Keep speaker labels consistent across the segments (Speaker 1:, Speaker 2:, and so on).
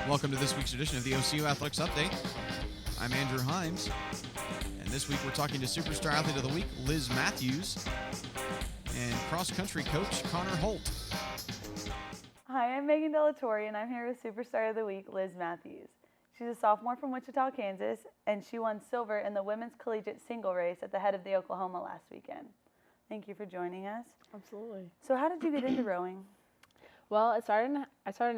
Speaker 1: Welcome to this week's edition of the OCU Athletics Update. I'm Andrew Himes, and this week we're talking to Superstar Athlete of the Week, Liz Mathews, and cross-country coach, Conor Holt.
Speaker 2: Hi, I'm Magean De La Torre, and I'm here with Superstar of the Week, Liz Mathews. She's a sophomore from Wichita, Kansas, and she won silver in the women's collegiate single race at the head of the Oklahoma last weekend. Thank you for joining us.
Speaker 3: Absolutely.
Speaker 2: So how did you get into rowing?
Speaker 3: Well, I started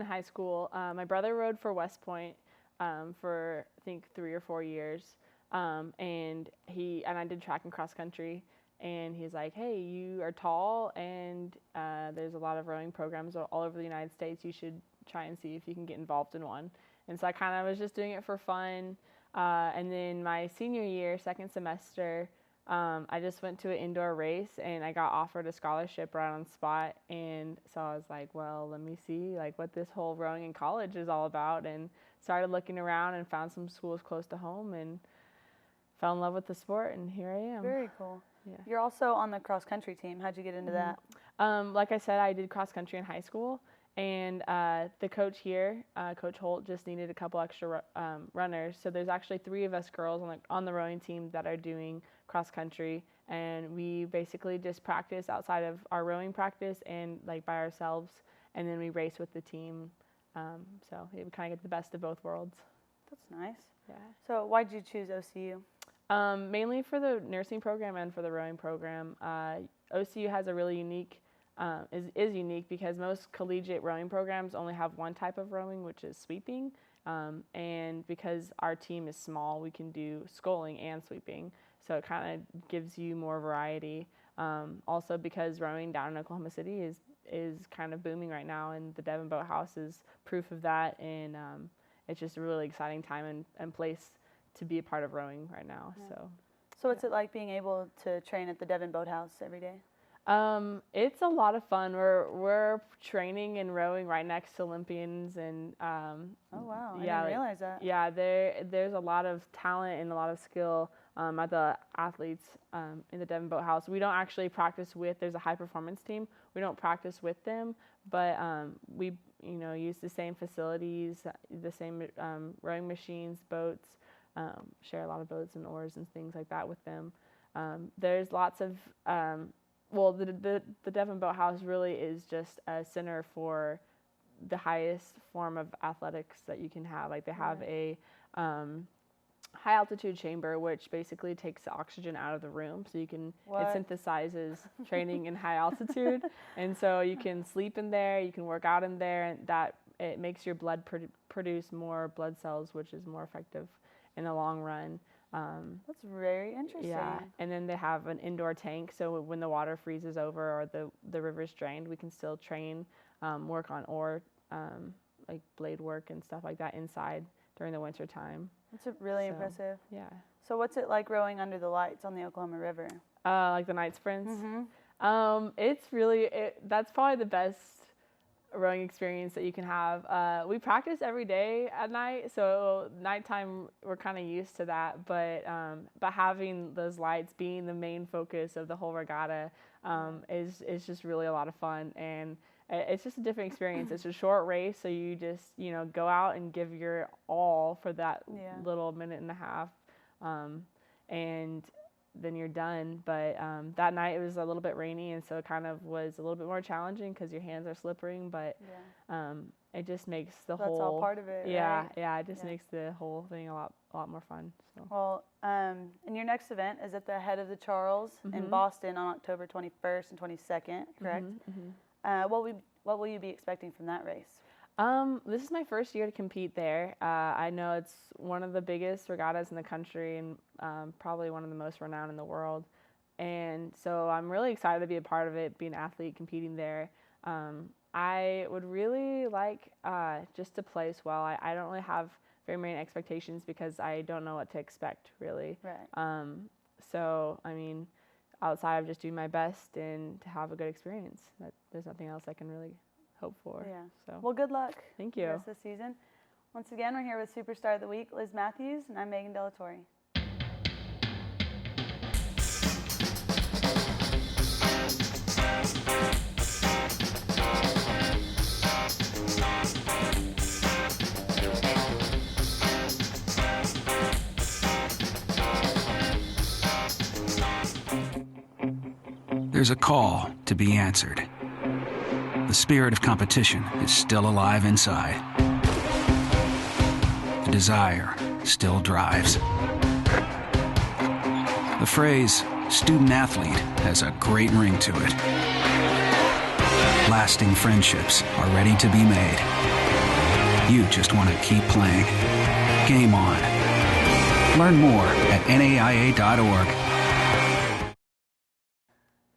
Speaker 3: in high school. My brother rowed for West Point for I think 3 or 4 years, and I did track and cross country. And he's like, "Hey, you are tall, and there's a lot of rowing programs all over the United States. You should try and see if you can get involved in one." And so I kind of was just doing it for fun. And then my senior year, second semester, I just went to an indoor race, and I got offered a scholarship right on the spot. And so I was like, well, let me see what this whole rowing in college is all about, and started looking around and found some schools close to home and fell in love with the sport, and here I am.
Speaker 2: Very cool.
Speaker 3: Yeah.
Speaker 2: You're also on the cross country team. How'd you get into that?
Speaker 3: Like I said, I did cross country in high school, and the coach here, Coach Holt, just needed a couple extra runners. So there's actually 3 of us girls on the rowing team that are doing cross country, and we basically just practice outside of our rowing practice and by ourselves, and then we race with the team. So we kind of get the best of both worlds.
Speaker 2: That's nice.
Speaker 3: Yeah.
Speaker 2: So why'd you choose OCU?
Speaker 3: Mainly for the nursing program and for the rowing program. OCU has a really unique, is unique because most collegiate rowing programs only have one type of rowing, which is sweeping. And because our team is small, we can do sculling and sweeping. So it kind of gives you more variety. Also because rowing down in Oklahoma City is kind of booming right now, and the Devon Boathouse is proof of that. And it's just a really exciting time and place to be a part of rowing right now.
Speaker 2: Yeah. So what's it like being able to train at the Devon Boathouse every day?
Speaker 3: It's a lot of fun. We're training and rowing right next to Olympians, and
Speaker 2: oh wow,
Speaker 3: yeah,
Speaker 2: I didn't realize that.
Speaker 3: Yeah, there's a lot of talent and a lot of skill at the athletes in the Devon Boathouse. We don't actually practice with. There's a high performance team. We don't practice with them, but we use the same facilities, the same rowing machines, boats. Share a lot of boats and oars and things like that with them. There's lots of the Devon Boathouse really is just a center for the highest form of athletics that you can have. They have a high altitude chamber, which basically takes the oxygen out of the room, so you can it synthesizes training in high altitude, and so you can sleep in there, you can work out in there, and that it makes your blood produce more blood cells, which is more effective in the long run.
Speaker 2: That's very interesting.
Speaker 3: Yeah, and then they have an indoor tank, so when the water freezes over or the river's drained, we can still train, work on oar, like blade work and stuff like that inside during the winter time. That's
Speaker 2: really impressive.
Speaker 3: Yeah.
Speaker 2: So what's it like rowing under the lights on the Oklahoma River?
Speaker 3: Like the night sprints?
Speaker 2: Mm-hmm.
Speaker 3: It's really, that's probably the best rowing experience that you can have. We practice every day at night, so nighttime we're kind of used to that, but having those lights being the main focus of the whole regatta is just really a lot of fun, and it's just a different experience. It's a short race, so you just go out and give your all for that little minute and a half, and then you're done. But that night it was a little bit rainy, and so it kind of was a little bit more challenging because your hands are slippering, but it just makes the whole...
Speaker 2: That's all part of it,
Speaker 3: yeah,
Speaker 2: right?
Speaker 3: it just makes the whole thing a lot more fun. So.
Speaker 2: Well, and your next event is at the head of the Charles in Boston on October 21st and 22nd, correct? What will you be expecting from that race?
Speaker 3: This is my first year to compete there. I know it's one of the biggest regattas in the country, and probably one of the most renowned in the world. And so I'm really excited to be a part of it, be an athlete competing there. I would really like just to place well. I don't really have very many expectations because I don't know what to expect, really.
Speaker 2: Right.
Speaker 3: So, I mean, outside of just doing my best and to have a good experience, there's nothing else I can really hope for.
Speaker 2: Yeah.
Speaker 3: So.
Speaker 2: Well, good luck.
Speaker 3: Thank you.
Speaker 2: The rest of the season. Once again, we're here with Superstar of the Week, Liz Mathews, and I'm Magean De La Torre.
Speaker 4: There's a call to be answered. The spirit of competition is still alive inside. The desire still drives. The phrase student athlete has a great ring to it. Lasting friendships are ready to be made. You just want to keep playing. Game on. Learn more at naia.org.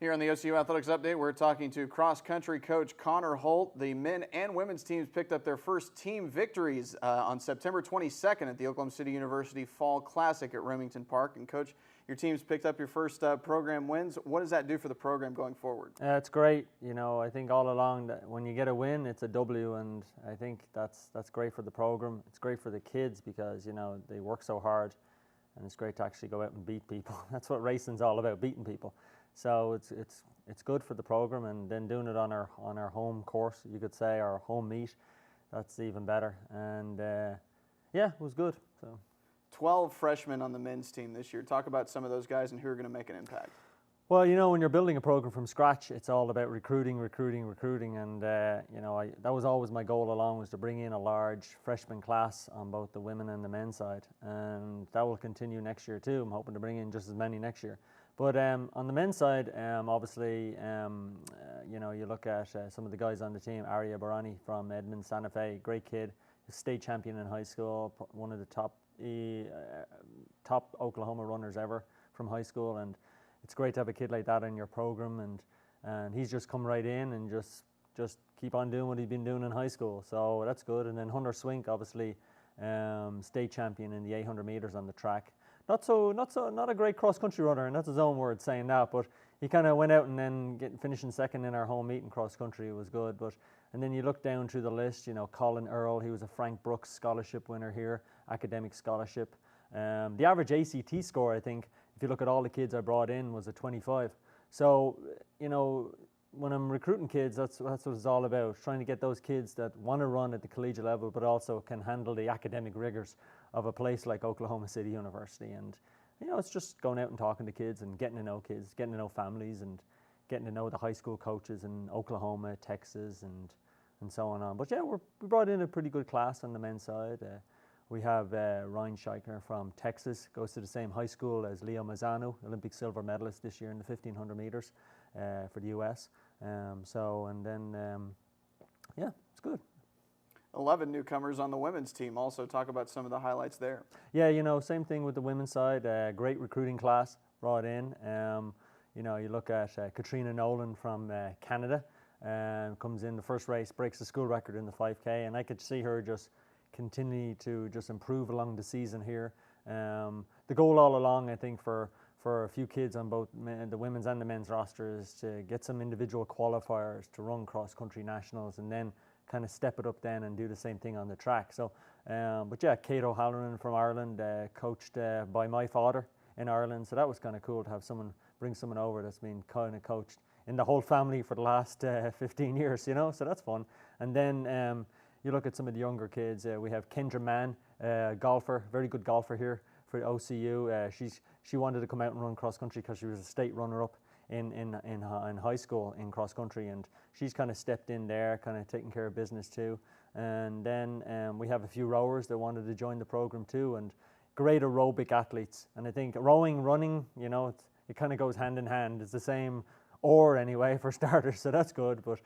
Speaker 1: Here on the OCU Athletics Update, we're talking to cross-country coach Conor Holt. The men and women's teams picked up their first team victories on September 22nd at the Oklahoma City University Fall Classic at Remington Park. And Coach, your team's picked up your first program wins. What does that do for the program going forward?
Speaker 5: It's great. You know, I think all along that when you get a win, it's a W, and I think that's great for the program. It's great for the kids because, you know, they work so hard, and it's great to actually go out and beat people. That's what racing's all about, beating people. So it's good for the program, and then doing it on our home course, you could say, our home meet, that's even better. And yeah, it was good. So
Speaker 1: 12 freshmen on the men's team this year. Talk about some of those guys and who are going to make an impact.
Speaker 5: Well, you know, when you're building a program from scratch, it's all about recruiting, and you know, that was always my goal along, was to bring in a large freshman class on both the women and the men's side, and that will continue next year too. I'm hoping to bring in just as many next year. But on the men's side, obviously, you know, you look at some of the guys on the team. Arya Barani from Edmond Santa Fe, great kid, state champion in high school, one of the top Oklahoma runners ever from high school, and it's great to have a kid like that in your program, and he's just come right in and just keep on doing what he's been doing in high school, so that's good. And then Hunter Swink, obviously, state champion in the 800 meters on the track. Not a great cross-country runner, and that's his own word saying that, but he kind of went out and then finishing second in our home meet in cross-country. It was good. And then you look down through the list, you know, Colin Earl, he was a Frank Brooks scholarship winner here, academic scholarship. The average ACT score, I think, if you look at all the kids I brought in, was a 25. So, you know, when I'm recruiting kids, that's what it's all about, trying to get those kids that want to run at the collegiate level but also can handle the academic rigors of a place like Oklahoma City University. And, you know, it's just going out and talking to kids and getting to know kids, getting to know families, and getting to know the high school coaches in Oklahoma, Texas, and so on. But yeah, we brought in a pretty good class on the men's side. We have Ryan Scheichner from Texas, goes to the same high school as Leo Mazzano, Olympic silver medalist this year in the 1500 meters for the US. Yeah, it's good.
Speaker 1: 11 newcomers on the women's team. Also talk about some of the highlights there.
Speaker 5: Yeah, you know, same thing with the women's side. Great recruiting class brought in. You know, you look at Katrina Nolan from Canada, comes in the first race, breaks the school record in the 5K, and I could see her just continue to just improve along the season here. The goal all along, I think, for a few kids on both the women's and the men's roster is to get some individual qualifiers to run cross-country nationals, and then kind of step it up then and do the same thing on the track. So, but yeah, Kate O'Halloran from Ireland, coached by my father in Ireland, so that was kind of cool to have bring someone over that's been kind of coached in the whole family for the last 15 years, you know, so that's fun. And then you look at some of the younger kids. We have Kendra Mann, golfer, very good golfer here for OCU. She wanted to come out and run cross country because she was a state runner-up in high school in cross country, and she's kind of stepped in there, kind of taking care of business too. And then we have a few rowers that wanted to join the program too, and great aerobic athletes. And I think rowing, running, you know, it kind of goes hand in hand. It's the same oar anyway for starters, so that's good. But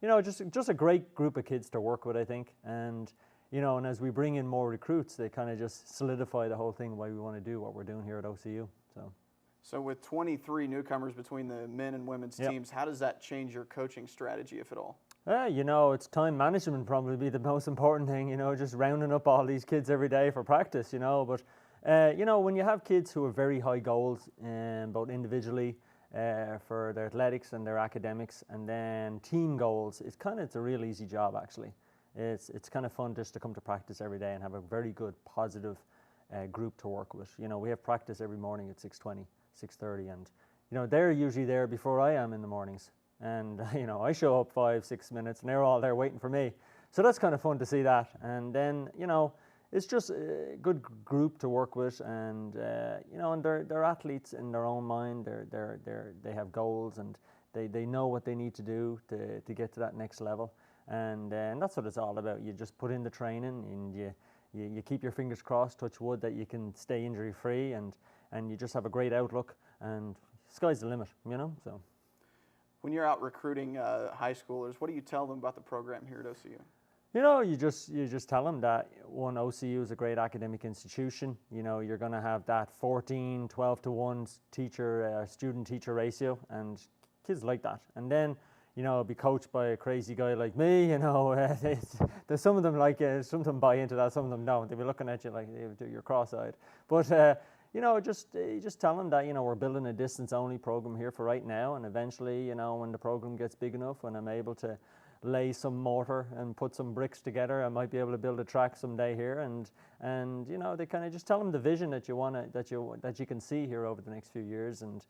Speaker 5: you know, just a great group of kids to work with, I think. And you know, and as we bring in more recruits, they kind of just solidify the whole thing, why we want to do what we're doing here at OCU.
Speaker 1: So with 23 newcomers between the men and women's teams, how does that change your coaching strategy, if at all?
Speaker 5: You know, it's time management probably be the most important thing, you know, just rounding up all these kids every day for practice, you know. But, you know, when you have kids who have very high goals, both individually for their athletics and their academics, and then team goals, it's a real easy job, actually. It's kind of fun just to come to practice every day and have a very good, positive group to work with. You know, we have practice every morning at 6:20. 6:30, and you know, they're usually there before I am in the mornings, and you know, I show up 5-6 minutes and they're all there waiting for me, so that's kind of fun to see that. And then, you know, it's just a good group to work with, and you know, and they're athletes in their own mind. They have goals, and they know what they need to do to get to that next level, and that's what it's all about. You just put in the training, and you keep your fingers crossed, touch wood, that you can stay injury free, and you just have a great outlook, and sky's the limit, you know. So
Speaker 1: when you're out recruiting high schoolers, what do you tell them about the program here at OCU?
Speaker 5: You know, you just tell them that, one, OCU is a great academic institution. You know, you're going to have that 14, 12 to 1 student-teacher ratio, and kids like that. And then, you know, be coached by a crazy guy like me, you know, there's some of them like, some of them buy into that, some of them don't. They'll be looking at you like you're cross-eyed. But, you know, you just tell them that, you know, we're building a distance-only program here for right now, and eventually, you know, when the program gets big enough, when I'm able to lay some mortar and put some bricks together, I might be able to build a track someday here, and you know, they kind of just tell them the vision that you can see here over the next few years, and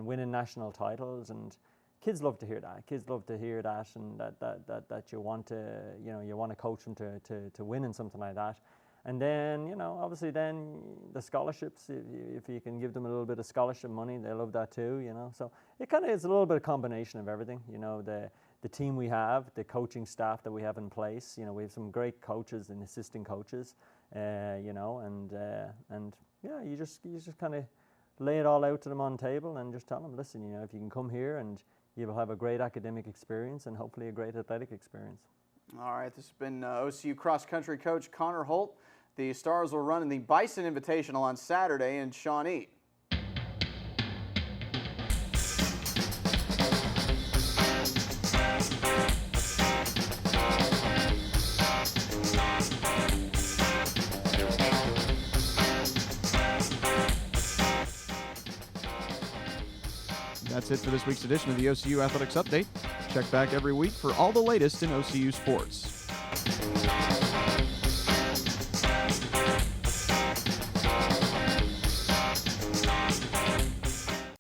Speaker 5: winning national titles. And kids love to hear that. Kids love to hear that, and that you want to coach them to win in something like that. And then, you know, obviously then the scholarships, if you can give them a little bit of scholarship money, they love that too, you know. So it kind of is a little bit of combination of everything, you know. The team we have, the coaching staff that we have in place, you know, we have some great coaches and assistant coaches, you know, and yeah, you just kind of lay it all out to them on the table and just tell them, listen, you know, if you can come here and you will have a great academic experience and hopefully a great athletic experience.
Speaker 1: All right, this has been OCU cross-country coach Conor Holt. The Stars will run in the Bison Invitational on Saturday in Shawnee. That's it for this week's edition of the OCU Athletics Update. Check back every week for all the latest in OCU sports.